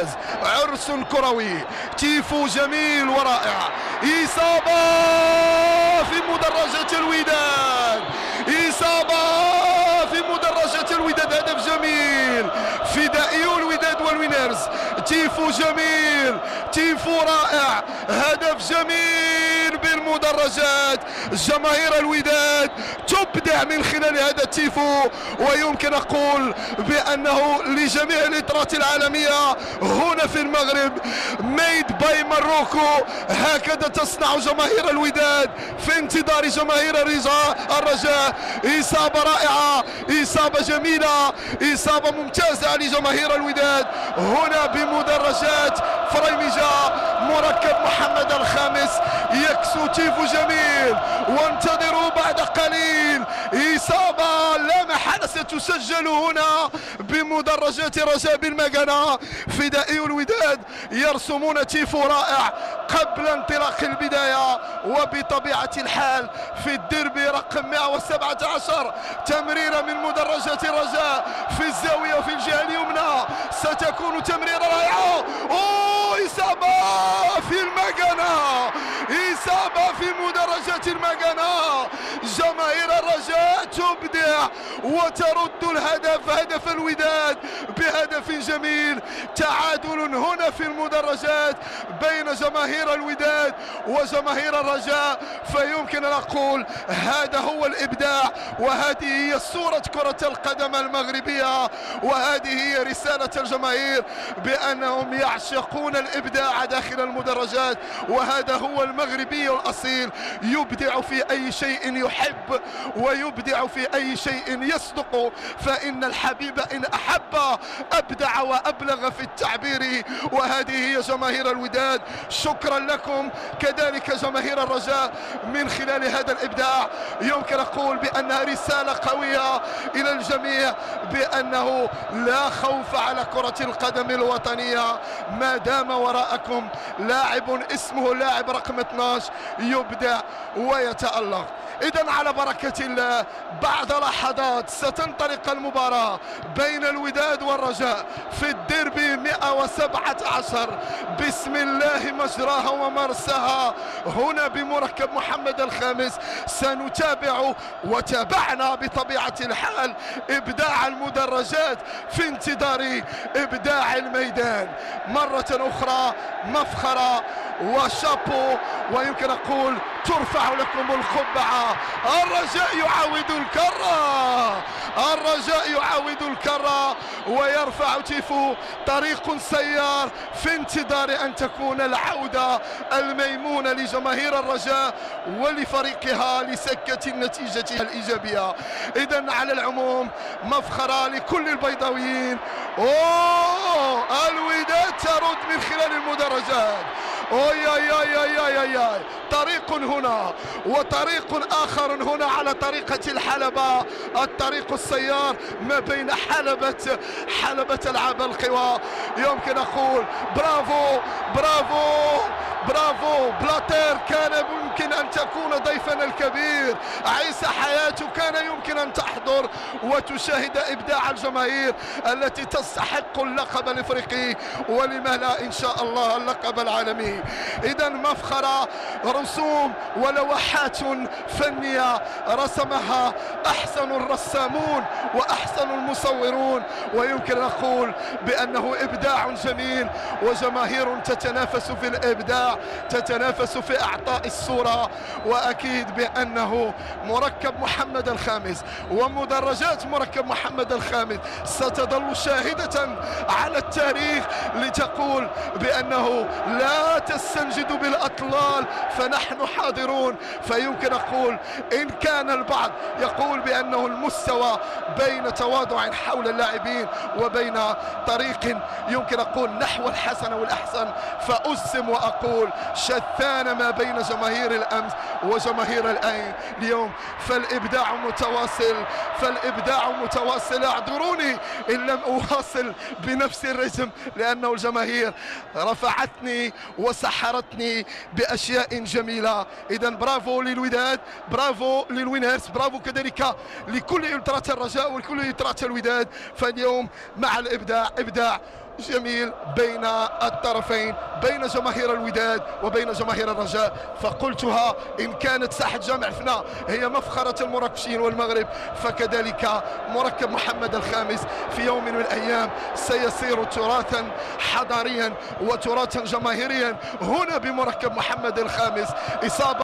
ممتاز، عرس كروي، تيفو جميل ورائع، إصابة في مدرجة الوداد، إصابة في مدرجة الوداد، هدف جميل، فدائيو الوداد والوينرز، تيفو جميل، تيفو رائع، هدف جميل بالمدرجات. جماهير الوداد تبدع من خلال هذا التيفو، ويمكن أقول بأنه لجميع الإطارات العالمية هنا في المغرب ميد باي ماروكو، هكذا تصنع جماهير الوداد في انتظار جماهير الرجاء. إصابة رائعة، إصابة جميلة، إصابة ممتازة لجماهير الوداد هنا بمدرجات فريمجة. مركب محمد الخامس يكسو تيفو جميل، وانتظروا بعد قليل إصابة لا محالة ستسجل هنا بمدرجات رجاء بالمكانة. فدائي الوداد يرسمون تيفو رائع قبل انطلاق البداية، وبطبيعة الحال في الديربي رقم 117 تمريرة من مدرجات الرجاء في الزاوية وفي الجهة اليمنى ستكون تمريرة رائعة. إصابة في المكانة، إصابة في مدرجات المكانة. جماهير الرجاء تبدع وترد الهدف، هدف الوداد بهدف جميل. تعادل هنا في المدرجات بين جماهير الوداد وجماهير الرجاء، فيمكن أن أقول هذا هو الإبداع، وهذه هي صورة كرة القدم المغربية، وهذه هي رسالة الجماهير بأنهم يعشقون الإبداع داخل المدرجات. وهذا هو المغربي الأصيل، يبدع في أي شيء يحب ويبدع في أي شيء يصدق، فإن الحبيب إن أحب أبدع وأبلغ في التعبير. وهذه هي جماهير الوداد، شكرا لكم كذلك جماهير الرجاء من خلال هذا الإبداع. يمكن أقول بأنها رسالة قوية إلى الجميع بأنه لا خوف على كرة القدم الوطنية ما دام وراءكم لاعب اسمه لاعب رقم 12 يبدع ويتألق. إذن على بركة الله بعد لحظات ستنطلق المباراة بين الوداد والرجاء في الديربي 117. بسم الله مجراها ومرساها هنا بمركب محمد الخامس. سنتابع وتابعنا بطبيعة الحال إبداع المدرجات في انتظار إبداع الميدان مرة أخرى. مفخرة وشابو، ويمكن أقول ترفع لكم القبعة. الرجاء يعاود الكرة، الرجاء يعاود الكرة ويرفع تيفو. طريق سيار في انتظار أن تكون العودة الميمونة لجماهير الرجاء ولفريقها لسكة النتيجة الإيجابية. إذن على العموم مفخرة لكل البيضاويين. الوداد ترد من خلال المدرجات. طريق هنا وطريق آخر هنا على طريقة الحلبة، الطريق السيار ما بين حلبة ألعاب القوى. يمكن أقول برافو برافو برافو بلاتير، كان يمكن أن تكون ضيفنا الكبير. عيسى حياته كان يمكن أن تحضر وتشاهد إبداع الجماهير التي تستحق اللقب الإفريقي، ولما لا إن شاء الله اللقب العالمي. إذا مفخرة، رسوم ولوحات فنية رسمها أحسن الرسامون وأحسن المصورون، ويمكن أن نقول بأنه إبداع جميل وجماهير تتنافس في الإبداع، تتنافس في إعطاء الصورة. وأكيد بأنه مركب محمد الخامس ومدرجات مركب محمد الخامس ستظل شاهدة على التاريخ لتقول بأنه لا تستنجد بالأطلال فنحن حاضرون. فيمكن أقول إن كان البعض يقول بأنه المستوى بين تواضع حول اللاعبين وبين طريق يمكن أقول نحو الحسن والأحسن، فأسم وأقول شتان ما بين جماهير الأمس وجماهير اليوم. فالإبداع متواصل، فالإبداع متواصل. اعذروني إن لم أواصل بنفس الرتم لأنه الجماهير رفعتني وسحرتني بأشياء جميلة. إذا برافو للوداد، برافو للوينرز، برافو كذلك لكل إلترات الرجاء ولكل إلترات الوداد. فاليوم مع الإبداع إبداع جميل بين الطرفين، بين جماهير الوداد وبين جماهير الرجاء. فقلتها إن كانت ساحة جامع فنا هي مفخرة المراكشيين والمغرب، فكذلك مركب محمد الخامس في يوم من الأيام سيصير تراثا حضاريا وتراثا جماهيريا هنا بمركب محمد الخامس. إصابة